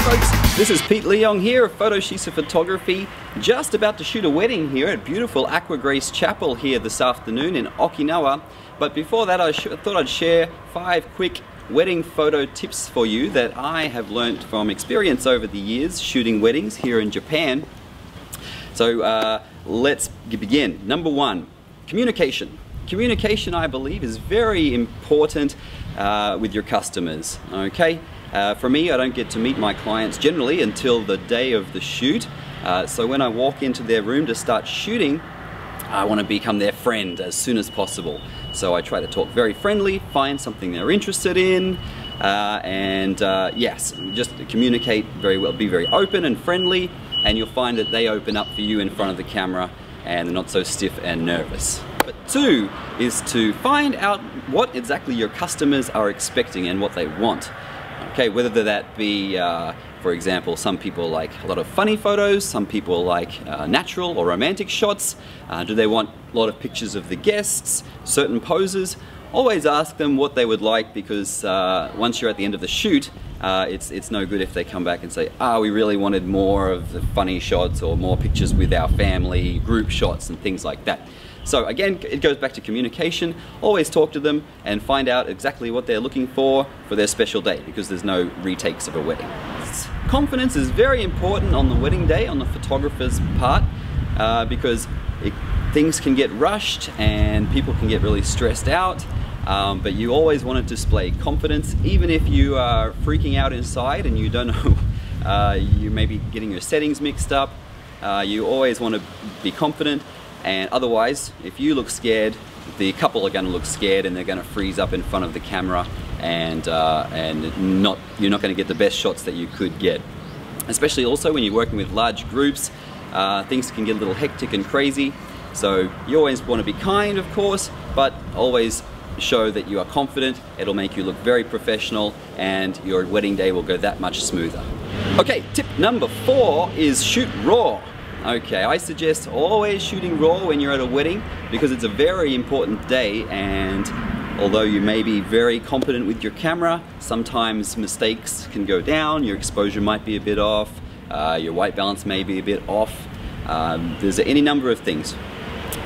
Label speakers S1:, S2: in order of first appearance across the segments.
S1: folks, this is Pete Leong here of Photoshisa Photography. Just about to shoot a wedding here at beautiful Aqua Grace Chapel here this afternoon in Okinawa. But before that, I thought I'd share 5 quick wedding photo tips for you that I have learnt from experience over the years shooting weddings here in Japan. So let's begin. Number 1, communication. Communication, I believe, is very important with your customers. Okay, for me, I don't get to meet my clients generally until the day of the shoot. So when I walk into their room to start shooting, I want to become their friend as soon as possible. So I try to talk very friendly, find something they're interested in, yes, just communicate very well, be very open and friendly, and you'll find that they open up for you in front of the camera and they're not so stiff and nervous. But 2 is to find out what exactly your customers are expecting and what they want. Okay, whether that be, for example, some people like a lot of funny photos, some people like natural or romantic shots. Do they want a lot of pictures of the guests, certain poses? Always ask them what they would like, because once you're at the end of the shoot, it's no good if they come back and say, we really wanted more of the funny shots or more pictures with our family, group shots and things like that. So again, it goes back to communication. Always talk to them and find out exactly what they're looking for their special day, because there's no retakes of a wedding. Confidence is very important on the wedding day on the photographer's part, because things can get rushed and people can get really stressed out. But you always want to display confidence, even if you are freaking out inside and you don't know, you may be getting your settings mixed up. You always want to be confident, and otherwise, if you look scared, the couple are going to look scared and they're going to freeze up in front of the camera, and you're not going to get the best shots that you could get. Especially also when you're working with large groups, things can get a little hectic and crazy. So you always want to be kind, of course, but always show that you are confident. It'll make you look very professional and your wedding day will go that much smoother. Okay, tip number 4 is shoot raw. Okay, I suggest always shooting raw when you're at a wedding, because it's a very important day, and although you may be very competent with your camera, sometimes mistakes can go down, your exposure might be a bit off, your white balance may be a bit off, there's any number of things.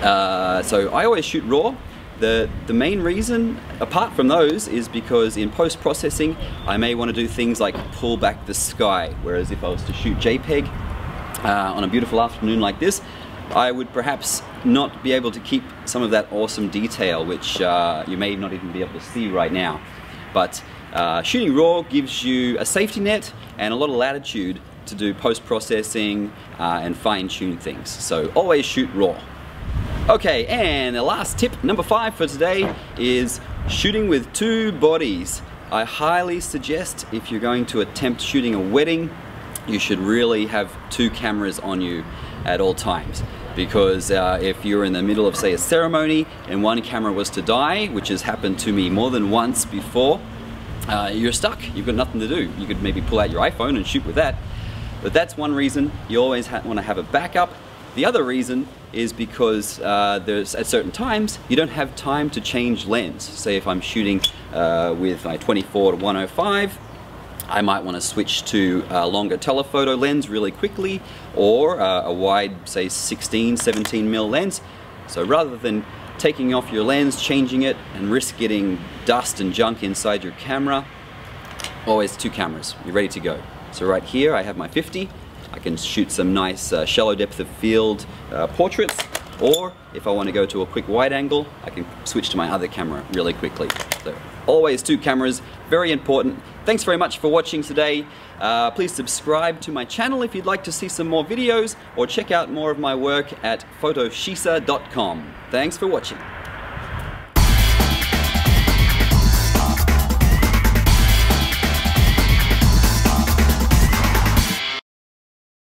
S1: So I always shoot raw. The main reason, apart from those, is because in post-processing I may want to do things like pull back the sky, whereas if I was to shoot JPEG on a beautiful afternoon like this, I would perhaps not be able to keep some of that awesome detail, which you may not even be able to see right now. But shooting raw gives you a safety net and a lot of latitude to do post-processing and fine-tune things. So always shoot raw. Okay, and the last tip, number 5 for today, is shooting with 2 bodies. I highly suggest, if you're going to attempt shooting a wedding, you should really have 2 cameras on you at all times. Because if you're in the middle of, say, a ceremony and one camera was to die, which has happened to me more than once before, you're stuck. You've got nothing to do. You could maybe pull out your iPhone and shoot with that. But that's one reason you always want to have a backup. The other reason is because there's, at certain times, you don't have time to change lens. Say if I'm shooting with my 24 to 105, I might want to switch to a longer telephoto lens really quickly, or a wide, say 16, 17mm lens. So rather than taking off your lens, changing it, and risk getting dust and junk inside your camera, always 2 cameras, you're ready to go. So right here I have my 50. I can shoot some nice shallow depth of field portraits, or if I want to go to a quick wide angle, I can switch to my other camera really quickly. So always 2 cameras, very important. Thanks very much for watching today. Please subscribe to my channel if you'd like to see some more videos, or check out more of my work at photoshisa.com. Thanks for watching.